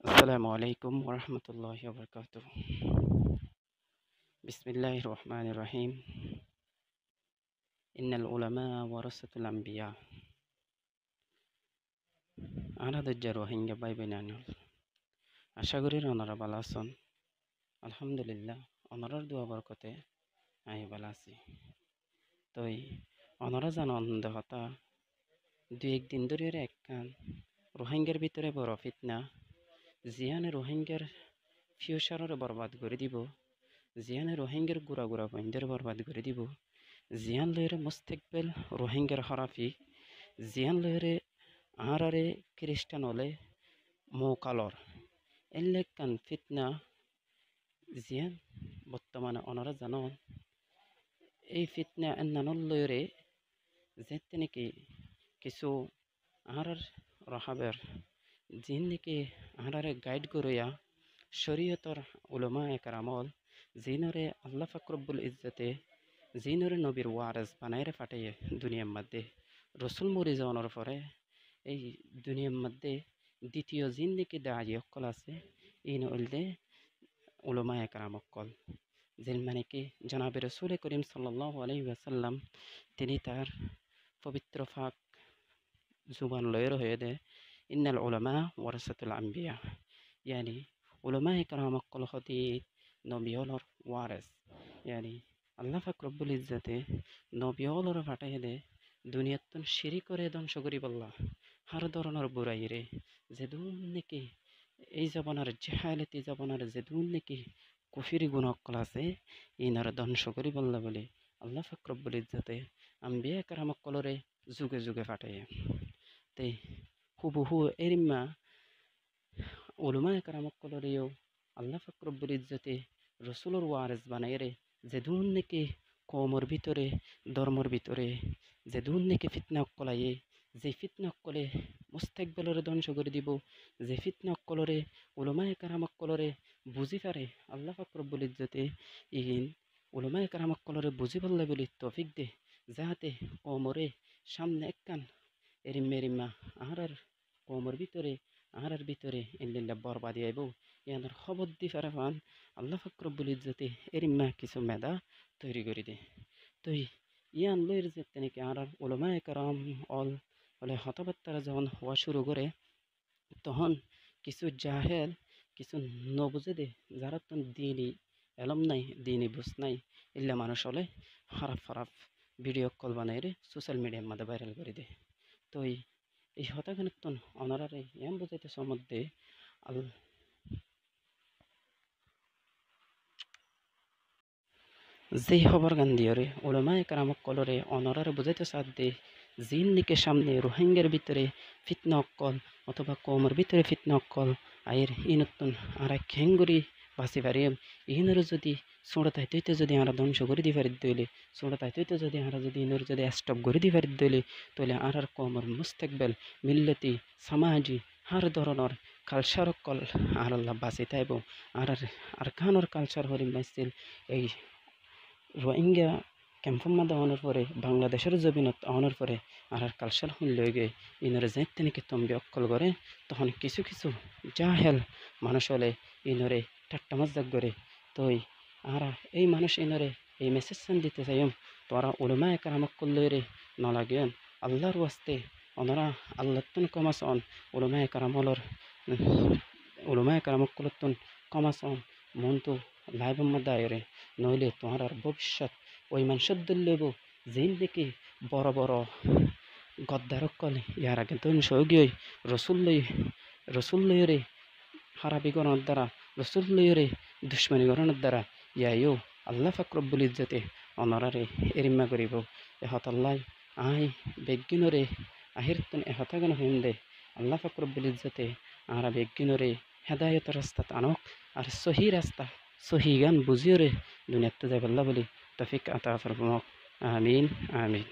আসসালামু আলাইকুম ওরহমতুল্লাহি ওবরকাতুহ। বিসমিল্লাহির রহমানির রহিম। ইন্নাল উলামা ওয়ারাসাতুল আম্বিয়া। আনাদুজ্জা রোহিঙ্গা বাই বেনানুল। আশা করি ওনারা ভালো আছেন। আলহামদুলিল্লাহ ওনারার দোয়া বরকতে আমি ভালো আছি। তই ওনারা জানন দেহতা দুই একদিন ধরে একখান রোহিঙ্গার ভিতরে বড় ফিতনা জিয়ানে রোহিঙ্গার ফিউচারের বরবাদ করে দিব, জিয়ানে রোহিঙ্গার গুড়া গুড়া বন্ধের বরবাদ করে দিব, জিয়ান লয়রে মুস্তেকবেল রোহিঙ্গার হরাফি, জিয়ান লয়রে আহারারে খ্রিস্টান হলে মৌকালর এলেকান ফিতনা জিয়ান বর্তমানে ওনারা জানন এই ফিতনা এন্নানল লয়রে যেতে নাকি কিছু আহারার রহাবের জিন নাকি আহারারে গাইড করিয়া শরীয়তর উলমা একরামল জিনরে আল্লাহ ফাকরব্বুল ইজ্জতে জিনরে নবীর ওয়ারেস বানাইরে ফাটাইয়ে দুনিয়ার মধ্যে রসুল মরি যাওয়ানোর পরে এই দুনিয়ার মধ্যে দ্বিতীয় জিন্দিকে দাঁড়ি অকল আছে এই নইলে উলমা একরাম অকল যেন মানে কি জনাবে রসুল করিম সাল্লাল্লাহু আলাইহি ওয়াসাল্লাম তিনি তার পবিত্র ফাক জুবান লয়ের হয়ে দে ইন্নাল উলামা ওয়ারাসাতুল আম্বিয়া, ইয়ানি উলমা একরাম অকল হতি নবিয়লর ওয়ারেস, ইয়ানি আল্লাহ পাক রব্বুল ইজ্জতে নবিয়লর ফাটাই দে দুনিয়াতন শিরি করে ধ্বংস করি বললা হার ধরনের বুড়াইরে যেদুন নাকি এই জবানার জেহালতি জবানার যেদুন নাকি কুফিরি গুণ অকল আছে ইনার ধ্বংস করি বললা বলে আল্লাহ পাক রব্বুল ইজ্জতে আম্বিয়া একরাম অকলরে যুগে যুগে ফাটাইয়ে তে হুবহু এরিম্মা উলমা একরাম অকলরেও আল্লাহ পাক রব্বুল ইজ্জতে রসুলর ওয়ারেস বানাইরে যেদুন নাকি কমর ভিতরে ধর্মর ভিতরে যেদুন নাকি ফিতনা অকলাইয়ে যে ফিতনা অকলে মুস্তাকবেলরে ধ্বংস করে দিব, যে ফিতনা অকলরে উলমা একরাম অকলরে বুঝি পারে আল্লাহ পাক রব্বুল ইজ্জতে ইন উলমা একরাম অকলরে বুঝি পারলে বলি তফিক দে যাহাতে কমরে সামনে একখান এরিম্মা আহারার কমর ভিতরে আহারার ভিতরে ইল্লিল্লা বরবাদি আইব ইয়ানোর খবর দি ফারাফান আল্লাহ পাক রব্বুল ইজ্জতে এরিম্মা কিছু মেধা তৈরি করে দে। তো ইয়ান লইর যে তেনেকে আর ওলমা একরাম অল বলে হতবাত্তারা যখন হওয়া শুরু করে তখন কিছু জাহেল কিছু নবুঝে দে যারা তো দিনই এলম নাই দিনই বুঝ নাই ইল্লা মানুষ হলে খারাপ খারাপ ভিডিও কল বানাই রে সোশ্যাল মিডিয়ার মধ্যে ভাইরাল করে দে। তো এই হতাখানিক অনারারে ইয়ান বুঝাইতে সম্বন্ধে আল যেই খবর গান দিয়রে ওলমা একরাম কলরে অনরারে বুঝাইতে সাথ দে জিন নিকে সামনে রোহিঙ্গার ভিতরে ফিতনা অকল অথবা কমর ভিতরে ফিতনা অকল আয়ের ইনতুন আর খেঙ্গুরি বাঁচি পারিম ইহিনের যদি সোঁড়া তাইতে যদি আমরা ধ্বংস করে দি পারি দইলে সোঁড়া তাইতে যদি আমরা যদি ইনের যদি স্টপ করে দি পারি দইলে তাহলে আর কমর মুস্তাকবেল মিল্লতি সমাজি হার ধরনের কালচার অকল আর আল্লাহ বাঁচি তাইব আর আর খানোর কালচার হরিম মাইছিল এই রোহিঙ্গা ক্যাম্পের মধ্যে আনার পরে বাংলাদেশের জমিনত আনার পরে আর কালচার লই গে ইনরে যে তেনেকে তম্বি অক্কল করে তখন কিছু কিছু জাহেল মানুষ হলে ইনরে ঠাট্টা মজাক করে তই আর এই মানুষ ইনরে এই মেসেজ দিতে চাইম তোরা উলমা একরাম অক্কল লইরে নলাগেন আল্লাহর ওয়াস্তে ওনারা আল্লাহ তুন কমাসন উলমা একরামলর উলমা একরাম অক্কলতুন কমাসন মন তো লাইভের মধ্যে আয়রে নইলে তোমার আর ভবিষ্যৎ ওই মানুষের লইব যেই দেখি বড় বড় গদ্দারকল ইয়ার আগে তো সৌগিয়ে রসুল লইরে হারাবি গণর দ্বারা রসুল লইরে দুশ্মনী গণর দ্বারা ইয়াইও আল্লাহ ফাকরব্বুল ইজ্জতে অনরারে এরিম্মা করিব এহতাল্লাই আই বেগিনরে আহিরতন এহতাগান হইম দে আল্লাহ ফাকরব্বুল ইজ্জতে আরা বেগিনরে হেদায়ত রাস্তাত আনক আর সহি রাস্তা সহি গান বুঝিও রে দুনিয়াতে যাই বললা বলি তফিক আতা ফরমাক আমিন আমিন।